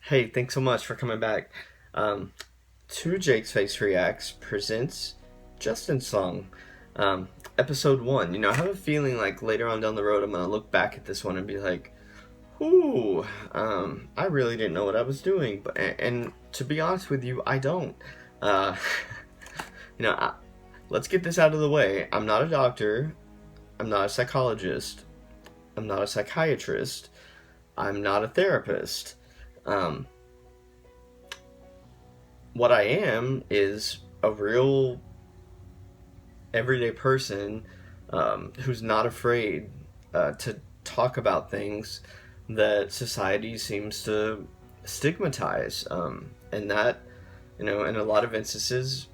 Hey, thanks so much for coming back. Um, Two Jake's Face Reacts presents Justin's song, episode one. I have a feeling like later on down the road, I'm gonna look back at this one and be like, "Ooh, I really didn't know what I was doing." And to be honest with you, I don't. Uh, you know, I, let's get this out of the way. I'm not a doctor. I'm not a psychologist. I'm not a psychiatrist. I'm not a therapist. Um, what I am is a real everyday person who's not afraid to talk about things that society seems to stigmatize. And that, in a lot of instances,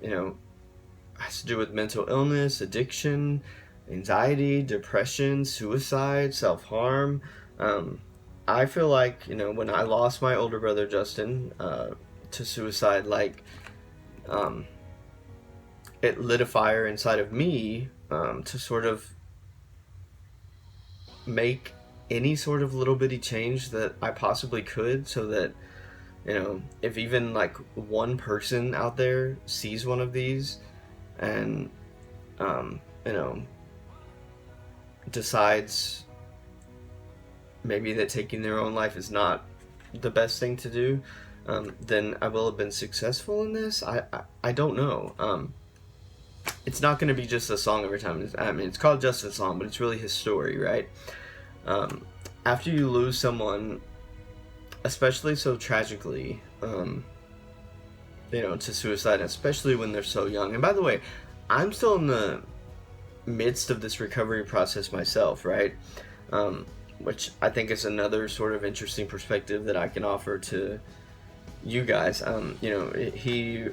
has to do with mental illness, addiction, anxiety, depression, suicide, self harm. Um, I feel like, when I lost my older brother, Justin, to suicide, um, it lit a fire inside of me to sort of make any sort of little bitty change that I possibly could so that, if even like one person out there sees one of these and, um, you know, decides maybe that taking their own life is not the best thing to do, then I will have been successful in this. I don't know. It's not going to be just a song every time. It's called just a song, but it's really his story, right? Um, After you lose someone, especially so tragically, to suicide, especially when they're so young. And by the way, I'm still in the midst of this recovery process myself, right? Which I think is another sort of interesting perspective that I can offer to you guys. He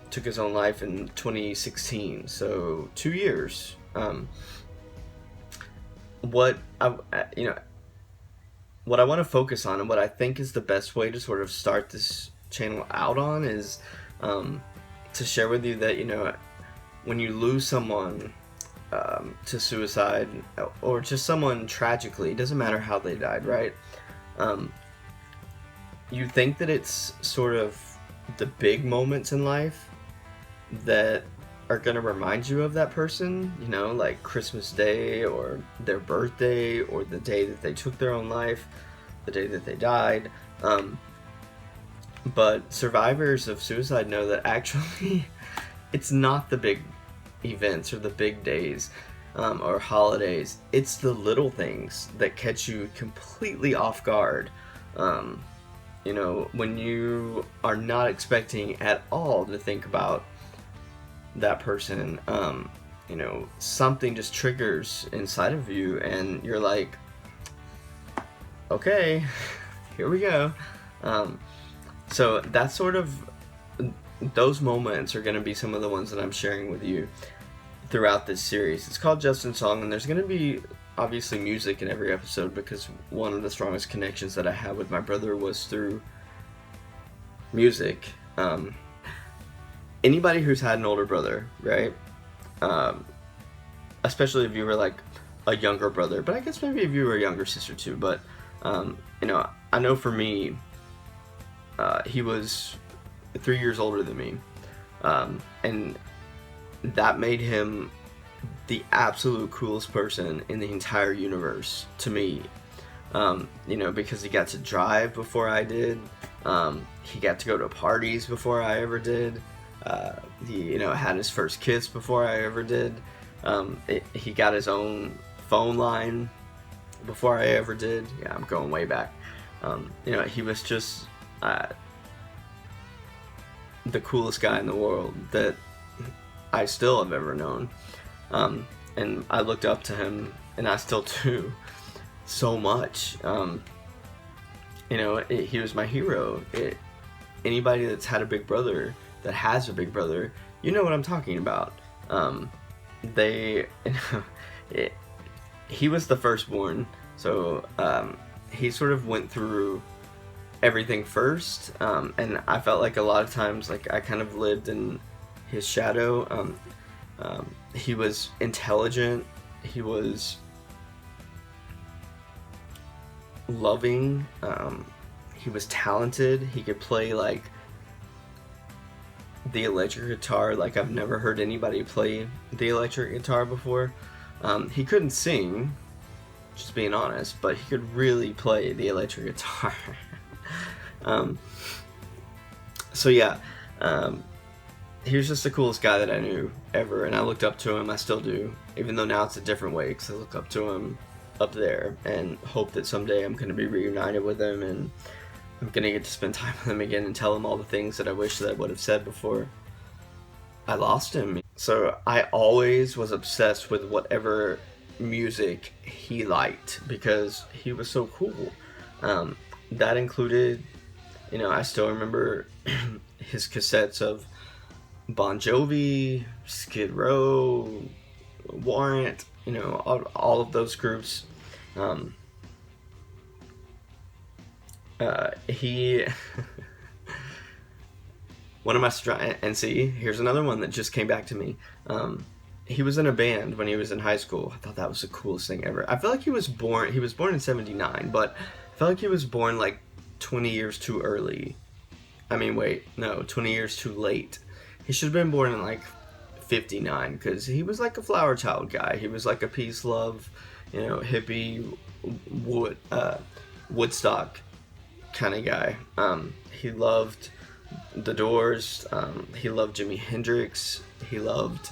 took his own life in 2016, so 2 years. What I you know what I want to focus on and what I think is the best way to sort of start this channel out on is to share with you that when you lose someone to suicide or just someone tragically, it doesn't matter how they died, right? Um, you think that it's sort of the big moments in life that are going to remind you of that person, like Christmas Day or their birthday or the day that they took their own life, the day that they died. But survivors of suicide know that actually it's not the big events or the big days or holidays. It's the little things that catch you completely off guard. When you are not expecting at all to think about that person, something just triggers inside of you and you're like, okay, here we go. So that's sort of, those moments are going to be some of the ones that I'm sharing with you throughout this series. It's called Justin's Song, and there's going to be obviously music in every episode because one of the strongest connections that I had with my brother was through music. Anybody who's had an older brother, right? Especially if you were like a younger brother, but I guess maybe if you were a younger sister too. But I know for me, he was 3 years older than me, and that made him the absolute coolest person in the entire universe to me. Because he got to drive before I did. He got to go to parties before I ever did. He had his first kiss before I ever did. He got his own phone line before I ever did. Yeah, I'm going way back. He was just the coolest guy in the world that I still have ever known. And I looked up to him, and I still do, so much. He was my hero. Anybody that's had a big brother, that has a big brother, you know what I'm talking about. They, he was the firstborn, so he sort of went through everything first, and I felt like a lot of times, like, I kind of lived in his shadow. He was intelligent, he was loving, He was talented. He could play like the electric guitar like I've never heard anybody play the electric guitar before. He couldn't sing, just being honest, but he could really play the electric guitar. So yeah, he was just the coolest guy that I knew ever, and I looked up to him. I still do, even though now it's a different way, because I look up to him up there and hope that someday I'm going to be reunited with him, and I'm going to get to spend time with him again and tell him all the things that I wish that I would have said before I lost him. So I always was obsessed with whatever music he liked, because he was so cool. That included, I still remember his cassettes of Bon Jovi, Skid Row, Warrant, all of those groups. He one of my and see, here's another one that just came back to me. He was in a band when he was in high school. I thought that was the coolest thing ever. I feel like he was born in 79, but I feel like he was born like 20 years too early. 20 years too late. He should have been born in like 59, because he was like a flower child guy. He was like a peace, love, hippie, Woodstock kind of guy. He loved the Doors. He loved Jimi Hendrix. He loved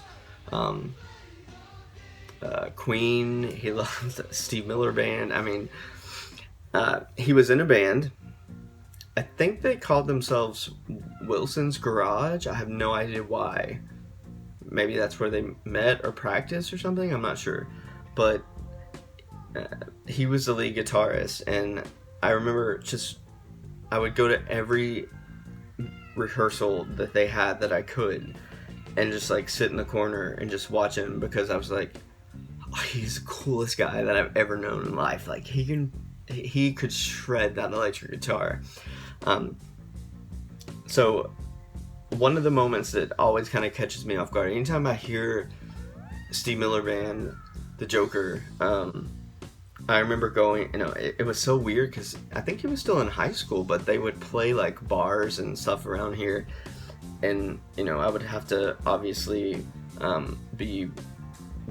Queen. He loved Steve Miller Band. He was in a band. I think they called themselves Wilson's Garage. I have no idea why. Maybe that's where they met or practiced or something. I'm not sure. But he was the lead guitarist, and I remember I would go to every rehearsal that they had that I could, and just like sit in the corner and just watch him, because I was like, oh, he's the coolest guy that I've ever known in life. Like he could shred that electric guitar. So one of the moments that always kind of catches me off guard, anytime I hear Steve Miller Band, The Joker, I remember going, it was so weird, because I think he was still in high school, but they would play like bars and stuff around here, and I would have to obviously be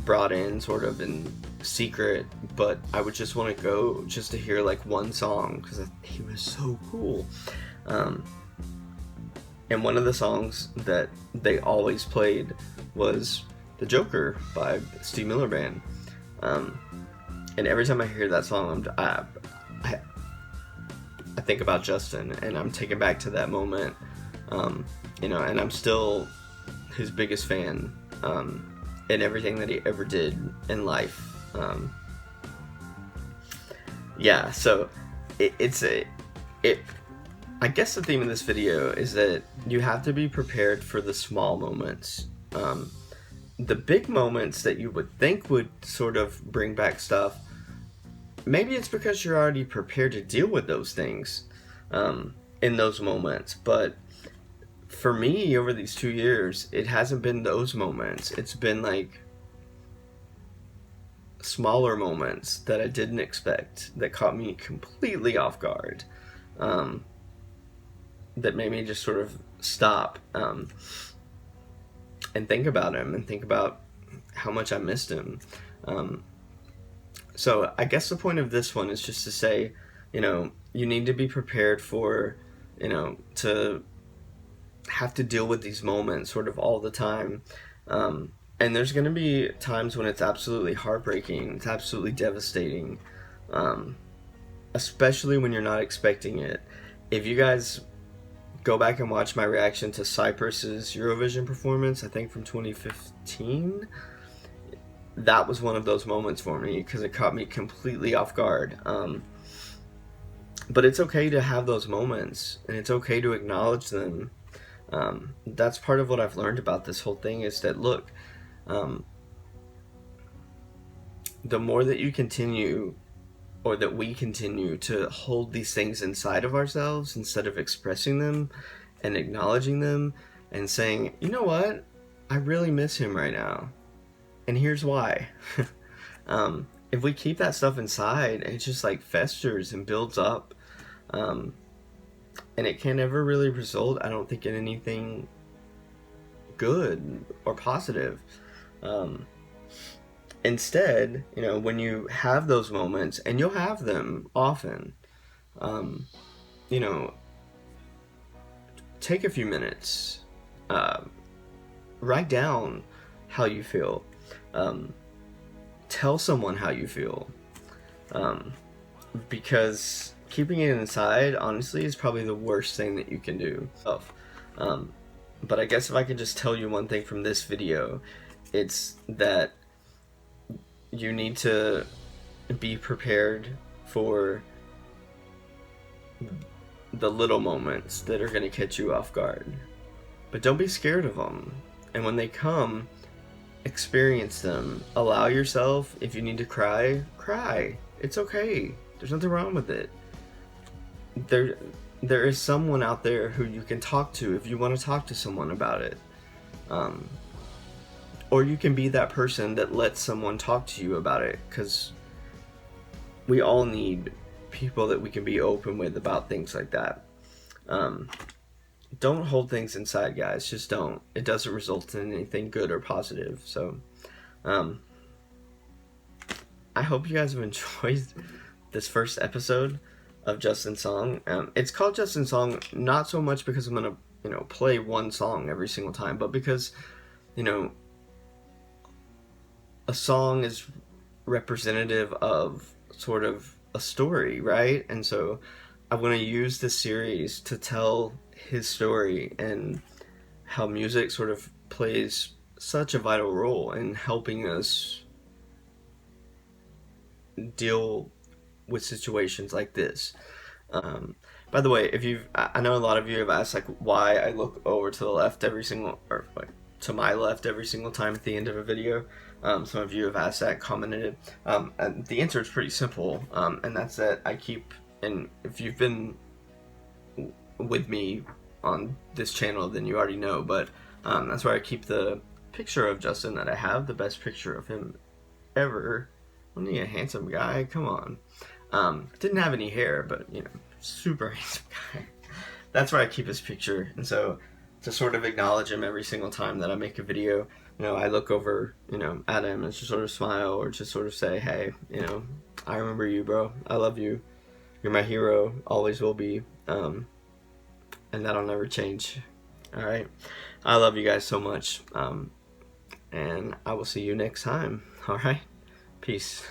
brought in sort of in secret, but I would just want to go just to hear like one song, because he was so cool. And one of the songs that they always played was The Joker by Steve Miller Band. And every time I hear that song, I think about Justin, and I'm taken back to that moment. And I'm still his biggest fan in everything that he ever did in life. So I guess the theme of this video is that you have to be prepared for the small moments. The big moments that you would think would sort of bring back stuff, maybe it's because you're already prepared to deal with those things in those moments. But for me, over these 2 years, it hasn't been those moments. It's been like smaller moments that I didn't expect, that caught me completely off guard, that made me just sort of stop and think about him, and think about how much I missed him. So I guess the point of this one is just to say, you need to be prepared for, to have to deal with these moments sort of all the time. And there's going to be times when it's absolutely heartbreaking, it's absolutely devastating, especially when you're not expecting it. If you guys go back and watch my reaction to Cypress's Eurovision performance, I think from 2015, that was one of those moments for me, because it caught me completely off guard. But it's okay to have those moments, and it's okay to acknowledge them. That's part of what I've learned about this whole thing, is that, look, the more that you continue, or that we continue to hold these things inside of ourselves instead of expressing them and acknowledging them and saying, you know what, I really miss him right now, and here's why. If we keep that stuff inside, it just like festers and builds up. and it can never really result, I don't think, in anything good or positive. Instead, you know, when you have those moments, and you'll have them often, you know, take a few minutes, write down how you feel, tell someone how you feel, because keeping it inside, honestly, is probably the worst thing that you can do. But I guess if I could just tell you one thing from this video, it's that you need to be prepared for the little moments that are going to catch you off guard. But don't be scared of them. And when they come, experience them. Allow yourself, if you need to cry, cry. It's okay. There's nothing wrong with it. There is someone out there who you can talk to if you want to talk to someone about it. Or you can be that person that lets someone talk to you about it, because we all need people that we can be open with about things like that. Don't hold things inside, guys. Just don't. It doesn't result in anything good or positive. So, I hope you guys have enjoyed this first episode of Justin's Song. It's called Justin's Song not so much because I'm gonna, you know, play one song every single time, but because, you know, a song is representative of sort of a story, right? And so I want to use this series to tell his story and how music sort of plays such a vital role in helping us deal with situations like this. By the way, I know a lot of you have asked, like, why I look over to the left every single, or like, to my left every single time at the end of a video. Some of you have asked that, commented. And the answer is pretty simple, and that's that I keep, and if you've been with me on this channel, then you already know, but that's where I keep the picture of Justin that I have, the best picture of him ever. Wasn't he a handsome guy? Come on. Didn't have any hair, but, you know, super handsome guy. That's where I keep his picture, and so to sort of acknowledge him every single time that I make a video, you know, I look over, you know, at him and just sort of smile, or just sort of say, hey, you know, I remember you, bro. I love you. You're my hero. Always will be. And that'll never change. All right. I love you guys so much. And I will see you next time. All right. Peace.